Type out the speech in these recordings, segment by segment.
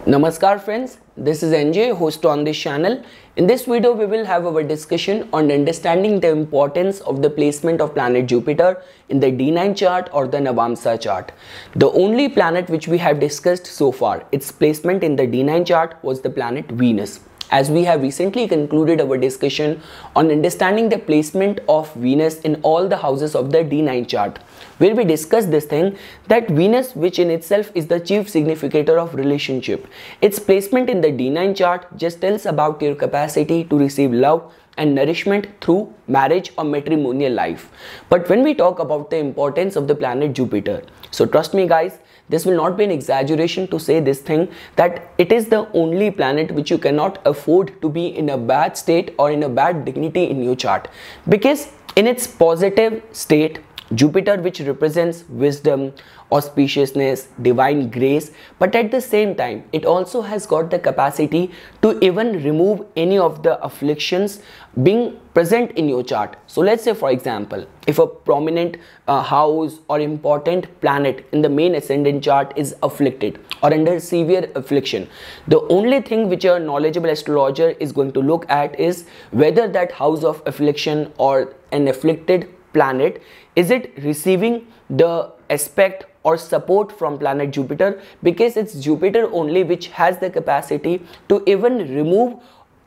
Namaskar friends, this is NJ, host on this channel. In this video, we will have our discussion on understanding the importance of the placement of planet Jupiter in the D9 chart or the Navamsa chart. The only planet which we have discussed so far, its placement in the D9 chart was the planet Venus. As we have recently concluded our discussion on understanding the placement of Venus in all the houses of the D9 chart, where we discussed this thing that Venus, which in itself is the chief significator of relationship, its placement in the D9 chart just tells about your capacity to receive love and nourishment through marriage or matrimonial life. But when we talk about the importance of the planet Jupiter, so trust me guys, this will not be an exaggeration to say this thing that it is the only planet which you cannot afford to be in a bad state or in a bad dignity in your chart, because in its positive state, Jupiter, which represents wisdom, auspiciousness, divine grace, but at the same time it also has got the capacity to even remove any of the afflictions being present in your chart. So let's say, for example, if a prominent house or important planet in the main ascendant chart is afflicted or under severe affliction, the only thing which a knowledgeable astrologer is going to look at is whether that house of affliction or an afflicted planet, is it receiving the aspect or support from planet Jupiter, because it's Jupiter only which has the capacity to even remove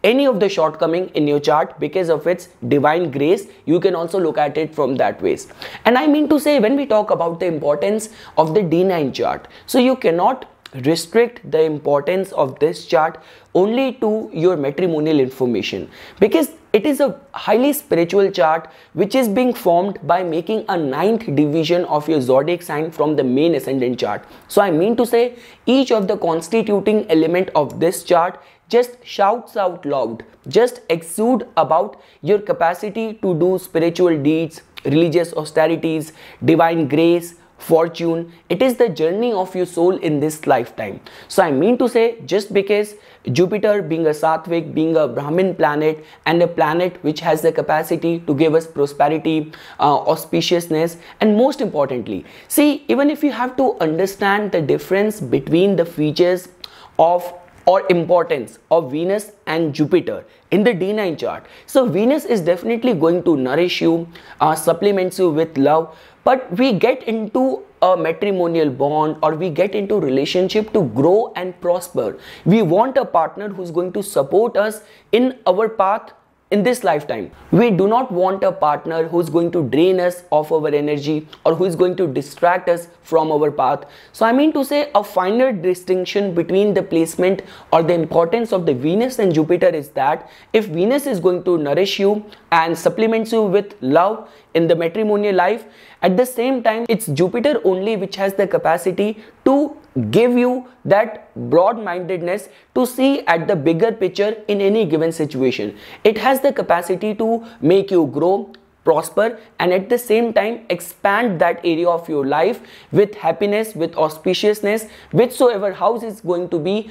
any of the shortcoming in your chart because of its divine grace. You can also look at it from that ways. And I mean to say, when we talk about the importance of the D9 chart, so you cannot restrict the importance of this chart only to your matrimonial information, because it is a highly spiritual chart which is being formed by making a ninth division of your zodiac sign from the main ascendant chart. So I mean to say, each of the constituting element of this chart just shouts out loud, just exude about your capacity to do spiritual deeds, religious austerities, divine grace, fortune. It is the journey of your soul in this lifetime. So I mean to say, just because Jupiter being a Sattvic, being a Brahmin planet and a planet which has the capacity to give us prosperity, auspiciousness, and most importantly, see, even if you have to understand the difference between the features of or importance of Venus and Jupiter in the D9 chart. So Venus is definitely going to nourish you, supplements you with love, but we get into a matrimonial bond or we get into relationship to grow and prosper. We want a partner who's going to support us in our path in this lifetime. We do not want a partner who's going to drain us of our energy or who is going to distract us from our path. So I mean to say, a finer distinction between the placement or the importance of the Venus and Jupiter is that if Venus is going to nourish you and supplements you with love in the matrimonial life, at the same time it's Jupiter only which has the capacity to give you that broad-mindedness to see at the bigger picture in any given situation. It has the capacity to make you grow, prosper, and at the same time expand that area of your life with happiness, with auspiciousness. Whichsoever house is going to be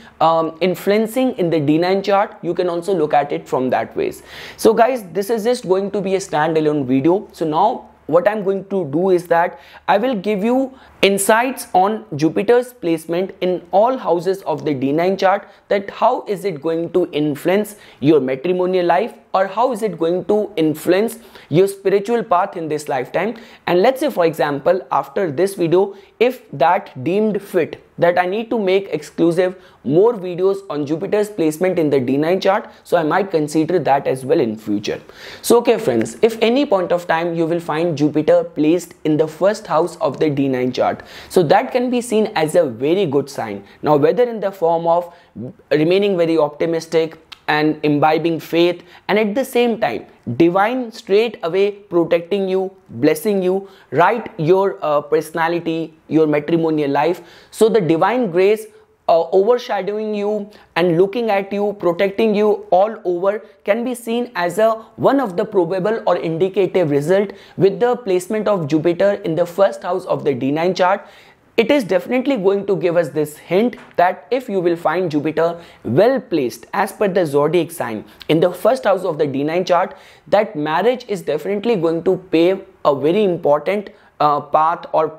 influencing in the D9 chart, you can also look at it from that ways. So guys, this is just going to be a standalone video. So now what I'm going to do is that I will give you insights on Jupiter's placement in all houses of the D9 chart, that how is it going to influence your matrimonial life or how is it going to influence your spiritual path in this lifetime. And let's say, for example, after this video, if that deemed fit that I need to make exclusive more videos on Jupiter's placement in the D9 chart, so I might consider that as well in future. So okay friends, if any point of time you will find Jupiter placed in the first house of the D9 chart, so that can be seen as a very good sign. Now whether in the form of remaining very optimistic and imbibing faith, and at the same time divine straight away protecting you, blessing you, right, your personality, your matrimonial life, so the divine grace overshadowing you and looking at you, protecting you all over, can be seen as a one of the probable or indicative result with the placement of Jupiter in the first house of the D9 chart. It is definitely going to give us this hint that if you will find Jupiter well placed as per the zodiac sign in the first house of the D9 chart, that marriage is definitely going to pave a very important path or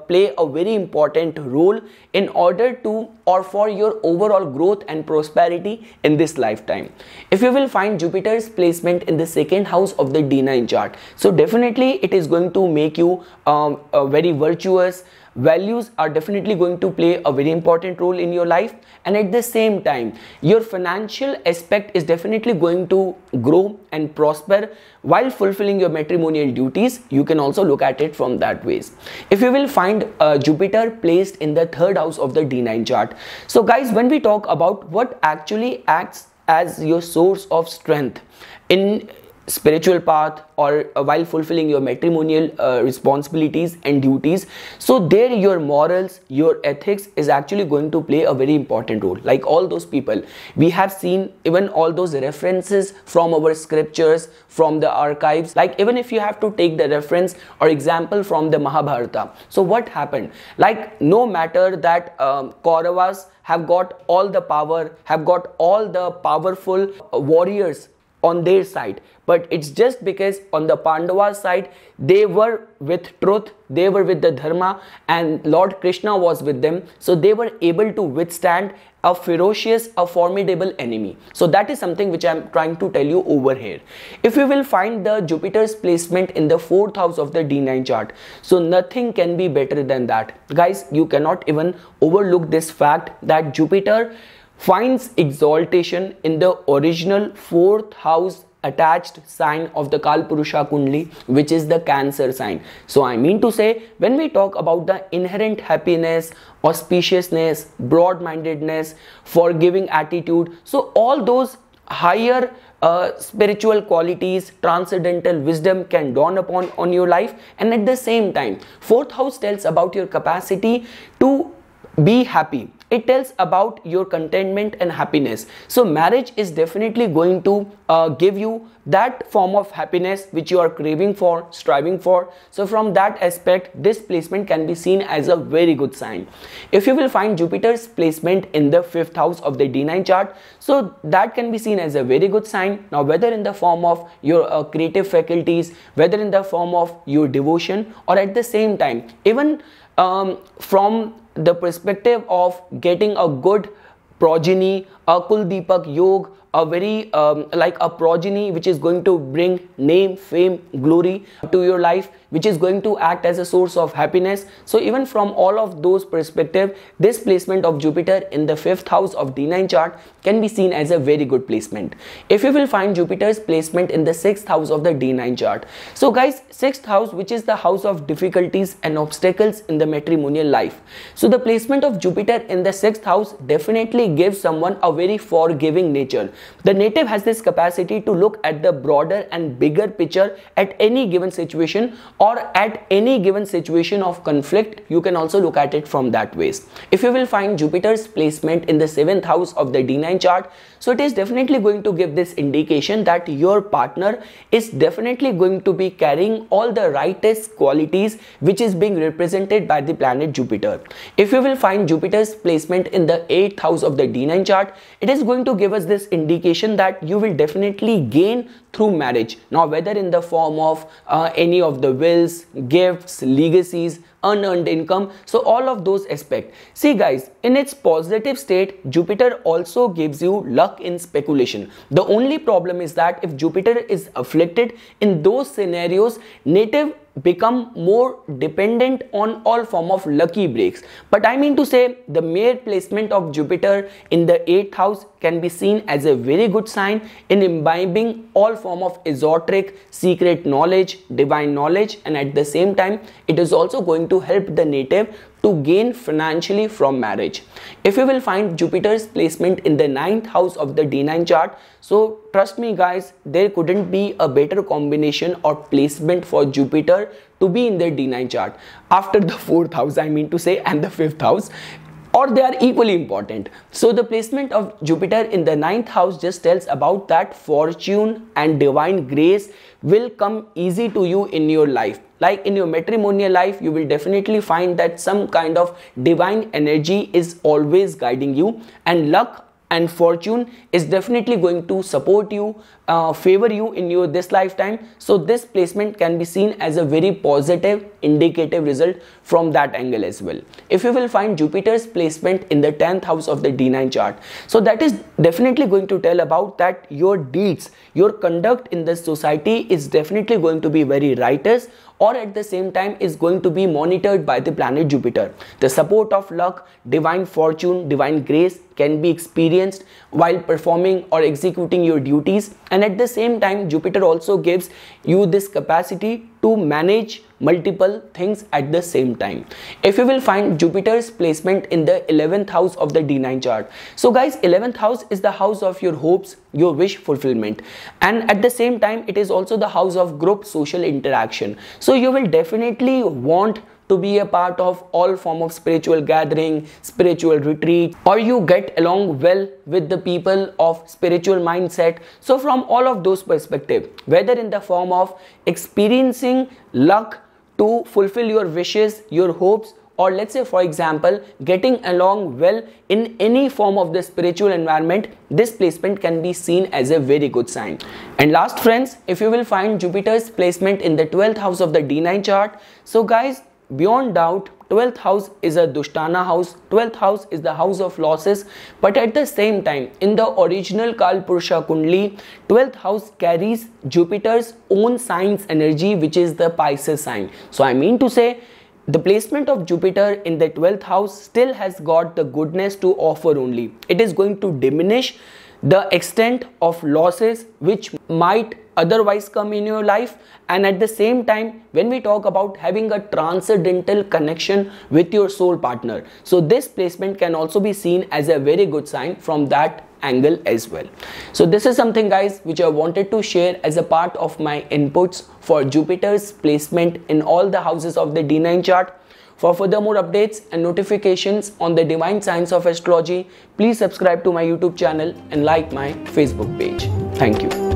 play a very important role in order to or for your overall growth and prosperity in this lifetime. If you will find Jupiter's placement in the second house of the D9 chart, so definitely it is going to make you very virtuous. Values are definitely going to play a very important role in your life, and at the same time your financial aspect is definitely going to grow and prosper while fulfilling your matrimonial duties. You can also look at it from that ways. If you will find Jupiter placed in the third house of the D9 chart, so guys, when we talk about what actually acts as your source of strength in spiritual path or while fulfilling your matrimonial responsibilities and duties, so there your morals, your ethics is actually going to play a very important role. Like all those people we have seen, even all those references from our scriptures, from the archives, like even if you have to take the reference or example from the Mahabharata, so what happened, like no matter that Kauravas have got all the power, have got all the powerful warriors on their side, but it's just because on the Pandavas side they were with truth, they were with the dharma, and Lord Krishna was with them, so they were able to withstand a ferocious, a formidable enemy. So that is something which I am trying to tell you over here. If you will find the Jupiter's placement in the fourth house of the D9 chart, so nothing can be better than that. Guys, you cannot even overlook this fact that Jupiter finds exaltation in the original fourth house attached sign of the Kalpurusha Kundli, which is the Cancer sign. So I mean to say, when we talk about the inherent happiness, auspiciousness, broad-mindedness, forgiving attitude, so all those higher spiritual qualities, transcendental wisdom can dawn upon on your life. And at the same time, fourth house tells about your capacity to be happy. It tells about your contentment and happiness. So marriage is definitely going to give you that form of happiness which you are craving for, striving for. So from that aspect, this placement can be seen as a very good sign. If you will find Jupiter's placement in the fifth house of the D9 chart, so that can be seen as a very good sign. Now whether in the form of your creative faculties, whether in the form of your devotion, or at the same time even from the perspective of getting a good progeny, a Kuldeepak Yog, a very like a progeny which is going to bring name, fame, glory to your life, which is going to act as a source of happiness. So even from all of those perspectives, this placement of Jupiter in the fifth house of D9 chart can be seen as a very good placement. If you will find Jupiter's placement in the sixth house of the D9 chart, so guys, sixth house, which is the house of difficulties and obstacles in the matrimonial life, so the placement of Jupiter in the sixth house definitely gives someone a very forgiving nature. The native has this capacity to look at the broader and bigger picture at any given situation, or at any given situation of conflict. You can also look at it from that ways. If you will find Jupiter's placement in the seventh house of the D9 chart, so it is definitely going to give this indication that your partner is definitely going to be carrying all the rightest qualities which is being represented by the planet Jupiter. If you will find Jupiter's placement in the eighth house of the D9 chart, it is going to give us this indication that you will definitely gain through marriage. Now whether in the form of any of the wills, gifts, legacies, unearned income, so all of those aspects. See guys, in its positive state, Jupiter also gives you luck in speculation. The only problem is that if Jupiter is afflicted in those scenarios, native become more dependent on all form of lucky breaks. But I mean to say, the mere placement of Jupiter in the 8th house can be seen as a very good sign in imbibing all form of esoteric, secret knowledge, divine knowledge, and at the same time, it is also going to help the native to gain financially from marriage. If you will find Jupiter's placement in the 9th house of the D9 chart, so trust me guys, there couldn't be a better combination or placement for Jupiter to be in the D9 chart after the 4th house, I mean to say, and the 5th house, or they are equally important. So the placement of Jupiter in the 9th house just tells about that fortune and divine grace will come easy to you in your life. Like in your matrimonial life, you will definitely find that some kind of divine energy is always guiding you, and luck and fortune is definitely going to support you, favor you in your this lifetime. So this placement can be seen as a very positive indicative result from that angle as well. If you will find Jupiter's placement in the 10th house of the D9 chart, so that is definitely going to tell about that your deeds, your conduct in the society is definitely going to be very righteous, or at the same time is going to be monitored by the planet Jupiter. The support of luck, divine fortune, divine grace can be experienced while performing or executing your duties, and at the same time Jupiter also gives you this capacity to manage multiple things at the same time. If you will find Jupiter's placement in the 11th house of the D9 chart, so guys, 11th house is the house of your hopes, your wish fulfillment, and at the same time it is also the house of group social interaction. So you will definitely want to be a part of all form of spiritual gathering, spiritual retreat, or you get along well with the people of spiritual mindset. So from all of those perspectives, whether in the form of experiencing luck to fulfill your wishes, your hopes, or let's say for example getting along well in any form of the spiritual environment, this placement can be seen as a very good sign. And last friends, if you will find Jupiter's placement in the 12th house of the D9 chart, so guys, beyond doubt 12th house is a Dushtana house, 12th house is the house of losses, but at the same time in the original Kalpurusha Kundli, 12th house carries Jupiter's own sign's energy, which is the Pisces sign. So I mean to say, the placement of Jupiter in the 12th house still has got the goodness to offer only. It is going to diminish the extent of losses which might otherwise come in your life, and at the same time when we talk about having a transcendental connection with your soul partner, so this placement can also be seen as a very good sign from that angle as well. So this is something guys which I wanted to share as a part of my inputs for Jupiter's placement in all the houses of the D9 chart. For further more updates and notifications on the divine science of astrology, please subscribe to my YouTube channel and like my Facebook page. Thank you.